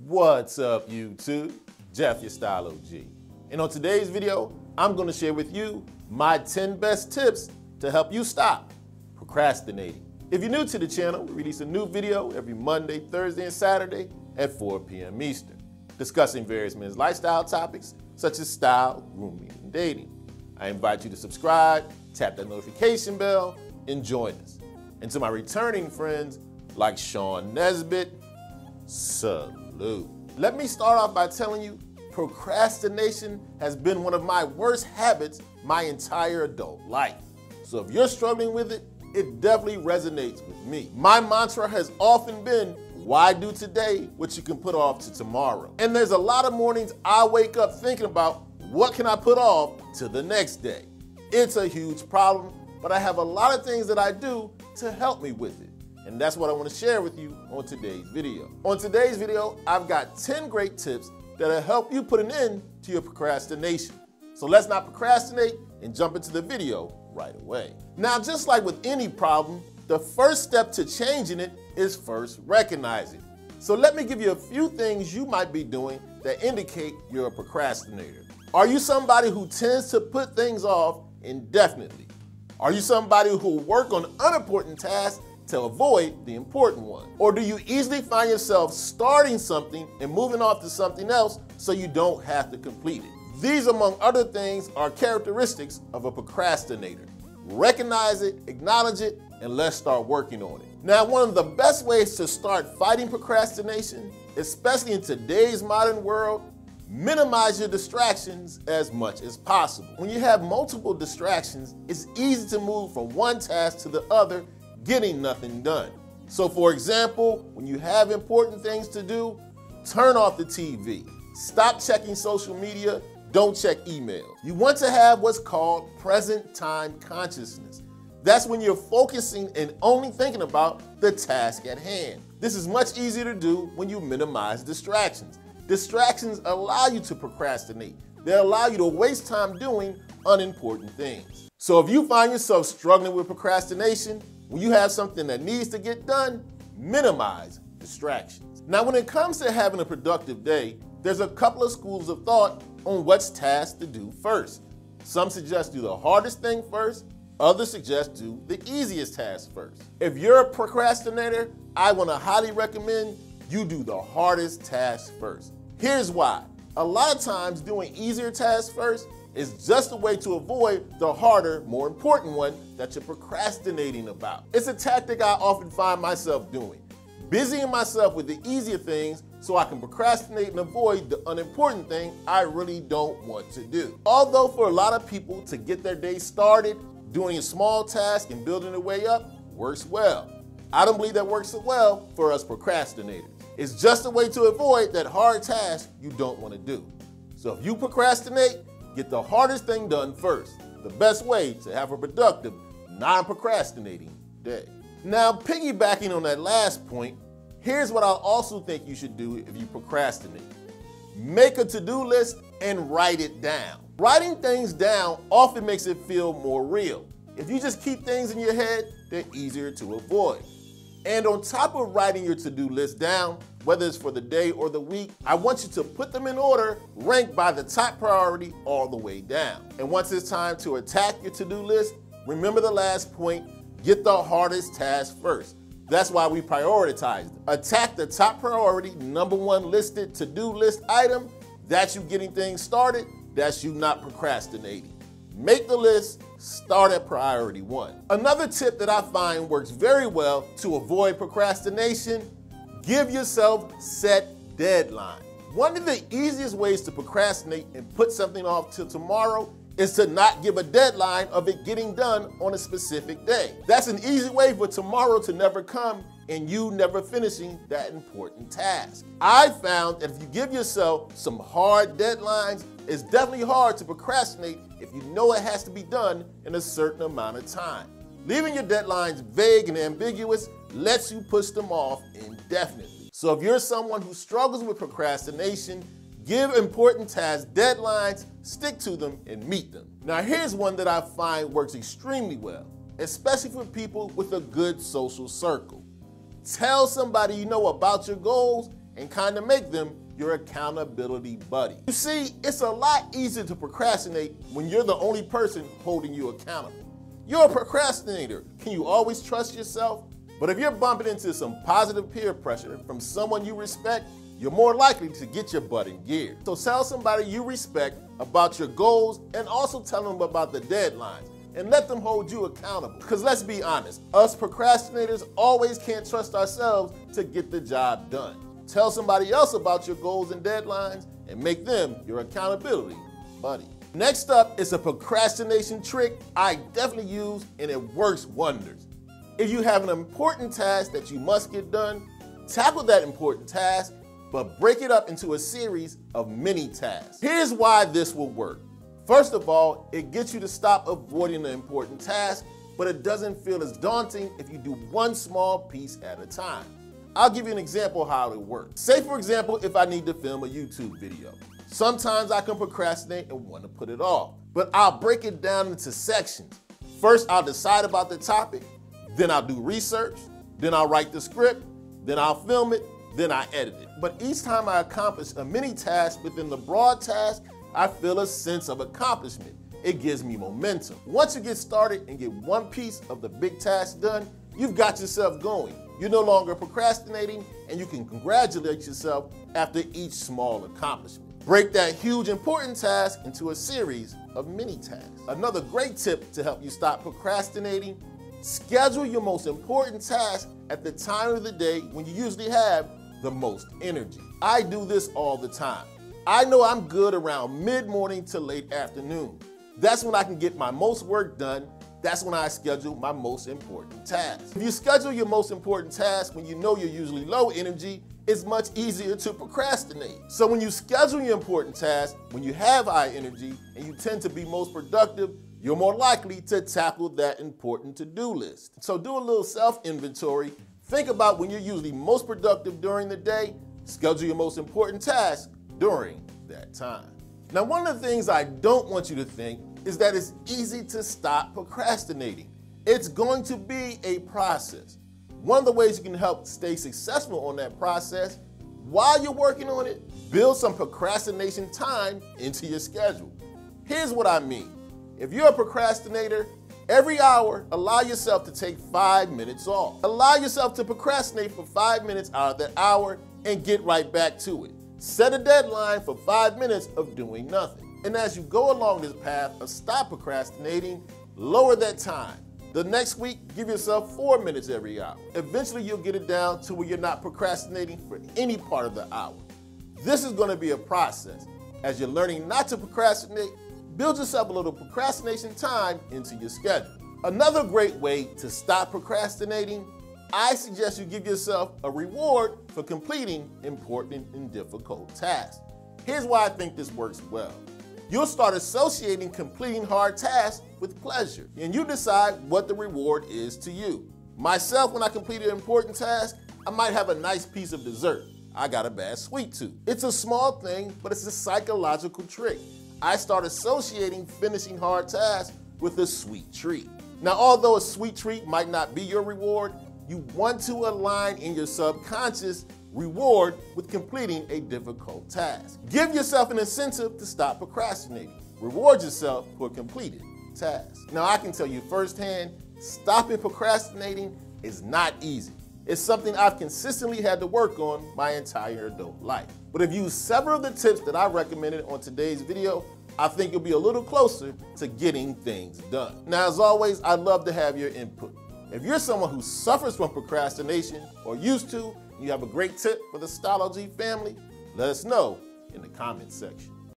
What's up, YouTube? Jeff, your Style O.G. And on today's video, I'm going to share with you my 10 best tips to help you stop procrastinating. If you're new to the channel, we release a new video every Monday, Thursday, and Saturday at 4 p.m. Eastern, discussing various men's lifestyle topics such as style, grooming, and dating. I invite you to subscribe, tap that notification bell, and join us. And to my returning friends like Sean Nesbitt, salute. Let me start off by telling you, procrastination has been one of my worst habits my entire adult life. So if you're struggling with it, it definitely resonates with me. My mantra has often been, why do today what you can put off to tomorrow? And there's a lot of mornings I wake up thinking about what can I put off to the next day. It's a huge problem, but I have a lot of things that I do to help me with it. And that's what I want to share with you on today's video. On today's video, I've got 10 great tips that'll help you put an end to your procrastination. So let's not procrastinate and jump into the video right away. Now, just like with any problem, the first step to changing it is first recognizing. So let me give you a few things you might be doing that indicate you're a procrastinator. Are you somebody who tends to put things off indefinitely? Are you somebody who will work on unimportant tasks to avoid the important one? Or do you easily find yourself starting something and moving off to something else so you don't have to complete it? These, among other things, are characteristics of a procrastinator. Recognize it, acknowledge it, and let's start working on it. Now, one of the best ways to start fighting procrastination, especially in today's modern world, minimize your distractions as much as possible. When you have multiple distractions, it's easy to move from one task to the other, getting nothing done. So for example, when you have important things to do, turn off the TV. Stop checking social media, don't check emails. You want to have what's called present time consciousness. That's when you're focusing and only thinking about the task at hand. This is much easier to do when you minimize distractions. Distractions allow you to procrastinate. They allow you to waste time doing unimportant things. So if you find yourself struggling with procrastination, when you have something that needs to get done, minimize distractions. Now, when it comes to having a productive day, there's a couple of schools of thought on what's tasked to do first. Some suggest do the hardest thing first, others suggest do the easiest task first. If you're a procrastinator, I want to highly recommend you do the hardest task first. Here's why. A lot of times doing easier tasks first is just a way to avoid the harder, more important one that you're procrastinating about. It's a tactic I often find myself doing, busying myself with the easier things so I can procrastinate and avoid the unimportant thing I really don't want to do. Although for a lot of people to get their day started, doing a small task and building their way up works well. I don't believe that works so well for us procrastinators. It's just a way to avoid that hard task you don't want to do. So if you procrastinate, get the hardest thing done first. The best way to have a productive, non-procrastinating day. Now, piggybacking on that last point, here's what I also think you should do if you procrastinate. Make a to-do list and write it down. Writing things down often makes it feel more real. If you just keep things in your head, they're easier to avoid. And on top of writing your to-do list down, whether it's for the day or the week, I want you to put them in order, ranked by the top priority all the way down. And once it's time to attack your to-do list, remember the last point, get the hardest task first. That's why we prioritize them. Attack the top priority, number one listed to-do list item. That's you getting things started. That's you not procrastinating. Make the list, start at priority one. Another tip that I find works very well to avoid procrastination, give yourself set deadlines. One of the easiest ways to procrastinate and put something off till tomorrow is to not give a deadline of it getting done on a specific day. That's an easy way for tomorrow to never come and you never finishing that important task. I found that if you give yourself some hard deadlines, it's definitely hard to procrastinate if you know it has to be done in a certain amount of time. Leaving your deadlines vague and ambiguous lets you push them off indefinitely. So if you're someone who struggles with procrastination, give important tasks deadlines, stick to them, and meet them. Now here's one that I find works extremely well, especially for people with a good social circle. Tell somebody you know about your goals and kind of make them your accountability buddy. You see, it's a lot easier to procrastinate when you're the only person holding you accountable. You're a procrastinator. Can you always trust yourself? But if you're bumping into some positive peer pressure from someone you respect, you're more likely to get your butt in gear. So tell somebody you respect about your goals and also tell them about the deadlines and let them hold you accountable. Because let's be honest, us procrastinators always can't trust ourselves to get the job done. Tell somebody else about your goals and deadlines and make them your accountability buddy. Next up is a procrastination trick I definitely use and it works wonders. If you have an important task that you must get done, tackle that important task, but break it up into a series of mini tasks. Here's why this will work. First of all, it gets you to stop avoiding the important task, but it doesn't feel as daunting if you do one small piece at a time. I'll give you an example of how it works. Say for example, if I need to film a YouTube video. Sometimes I can procrastinate and want to put it off, but I'll break it down into sections. First, I'll decide about the topic, then I'll do research, then I'll write the script, then I'll film it, then I edit it. But each time I accomplish a mini task within the broad task, I feel a sense of accomplishment. It gives me momentum. Once you get started and get one piece of the big task done, you've got yourself going. You're no longer procrastinating and you can congratulate yourself after each small accomplishment. Break that huge important task into a series of mini tasks. Another great tip to help you stop procrastinating: schedule your most important task at the time of the day when you usually have the most energy. I do this all the time. I know I'm good around mid-morning to late afternoon. That's when I can get my most work done. That's when I schedule my most important tasks. If you schedule your most important task when you know you're usually low energy, it's much easier to procrastinate. So when you schedule your important task, when you have high energy and you tend to be most productive, you're more likely to tackle that important to-do list. So do a little self-inventory. Think about when you're usually most productive during the day, schedule your most important task during that time. Now, one of the things I don't want you to think is that it's easy to stop procrastinating. It's going to be a process. One of the ways you can help stay successful on that process while you're working on it, build some procrastination time into your schedule. Here's what I mean. If you're a procrastinator, every hour, allow yourself to take 5 minutes off. Allow yourself to procrastinate for 5 minutes out of that hour and get right back to it. Set a deadline for 5 minutes of doing nothing. And as you go along this path of stop procrastinating, lower that time. The next week, give yourself 4 minutes every hour. Eventually, you'll get it down to where you're not procrastinating for any part of the hour. This is going to be a process. As you're learning not to procrastinate, build yourself a little procrastination time into your schedule. Another great way to stop procrastinating, I suggest you give yourself a reward for completing important and difficult tasks. Here's why I think this works well. You'll start associating completing hard tasks with pleasure, and you decide what the reward is to you. Myself, when I complete an important task, I might have a nice piece of dessert. I got a bad sweet tooth. It's a small thing, but it's a psychological trick. I start associating finishing hard tasks with a sweet treat. Now, although a sweet treat might not be your reward, you want to align in your subconscious reward with completing a difficult task. Give yourself an incentive to stop procrastinating. Reward yourself for a completed task. Now, I can tell you firsthand, stopping procrastinating is not easy. It's something I've consistently had to work on my entire adult life. But if you use several of the tips that I recommended on today's video, I think you'll be a little closer to getting things done. Now, as always, I'd love to have your input. If you're someone who suffers from procrastination or used to, and you have a great tip for the Style O.G family, let us know in the comments section.